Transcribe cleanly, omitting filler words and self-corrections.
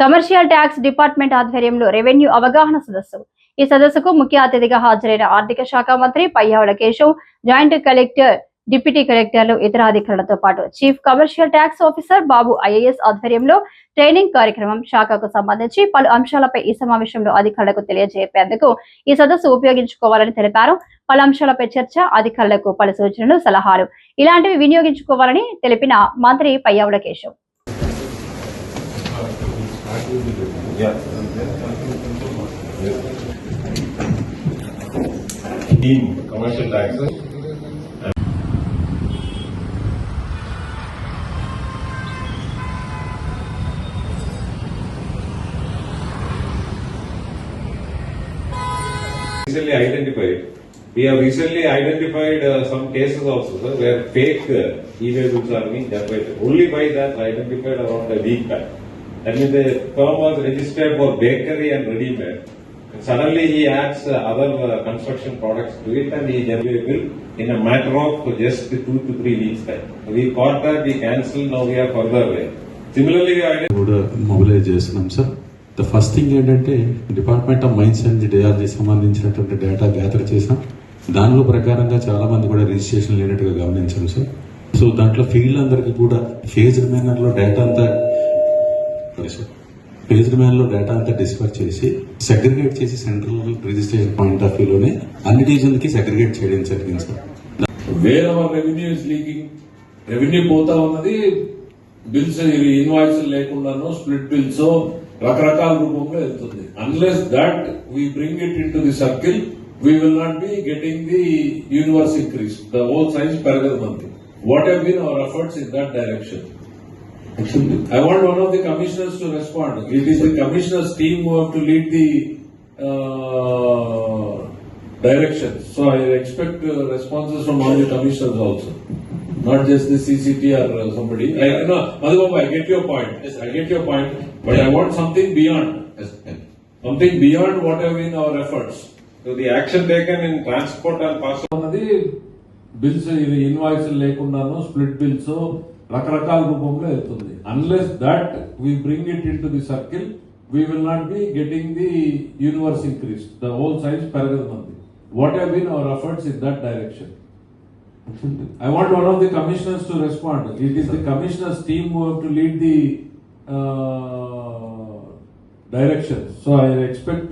Commercial tax department ఆధ్వర్యంలో revenue అవగాహన సదస్సు. ఈ సదస్సుకు ముఖ్య అతిథిగా హాజరైన ఆర్థిక శాఖ మంత్రి Payyavula Keshav, joint collector, deputy కలెక్టర్లు, ఇతర అధికారులతో పాటు చీఫ్ కమర్షియల్ ట్యాక్స్ ఆఫీసర్ బాబు ఐఏఎస్ ఆధ్వర్యంలో ట్రైనింగ్ కార్యక్రమం. శాఖకు సంబంధించి పలు అంశాలపై ఈ సమావేశంలో అధికారులకు తెలియజేపేందుకు ఈ సదస్సు ఉపయోగించుకోవాలని తెలిపారు. పలు అంశాలపై చర్చ, అధికారులకు పలు సూచనలు, సలహాలు ఇలాంటివి వినియోగించుకోవాలని తెలిపిన మంత్రి Payyavula Keshav. Commercial taxes. Recently identified. We have recently identified some cases also, sir, where fake e-bills are being generated. Only by that identified around a week back. That means the firm was registered for bakery and ready-made. Suddenly he adds other construction products to it and he generates a bill in a matter of just 2 to 3 weeks time. We caught that, we cancelled, now we are further away. Similarly, we mobilize చేస్తున్నాం sir. The first thing ఏంటంటే department of mines and DRG సంబంధించినటువంటి data gather చేసాం. దానిలో ప్రకారంగా చాలా మంది కూడా registration లేనట్టుగా గమనించాం సార్. సో దాంట్లో ఫీల్డ్ అందరికీ కూడా ఫేజ్డ్ మేనర్ లో డేటా అంతా డిస్పర్ చేసి సెగ్రిగేట్ చేసి సెంట్రల్ రిజిస్ట్రేషన్ పాయింట్ ఆఫ్ వ్యూలోనే అన్ని డివిజన్ కి సెగ్రిగేట్ చేయడం జరిగింది sir. Where our revenue is leaking, revenue పోతా ఉన్నది బిల్స్ ఇన్వాయిస్ లేకుండానో స్ప్లిట్ బిల్స్ రకరకాల రూపంలో వెళ్తుంది. Unless that we bring it in to the circle we will not be getting the universe increase, the whole science పెరగదు మనకి. What have been our efforts in that direction? I want one of the commissioners to respond. It is the commissioners' team who have to lead the direction. So I expect responses from all the commissioners also, not just the CCT or somebody. Madhubaba, I get your point. Yes, I get your point. But I want something beyond. Yes. Something beyond what have been our efforts. So the action taken in transport and parcel. Bills invoice లేకుండానో split bills రకరకాల రూపంలో వెళ్తుంది. Unless that we bring it in to the circle we will not be getting the universe increase, the whole science పెరగదు మనది. What have been our efforts in that direction? I want one of the commissioners to respond. It is the commissioners' team who have to lead the direction. So I expect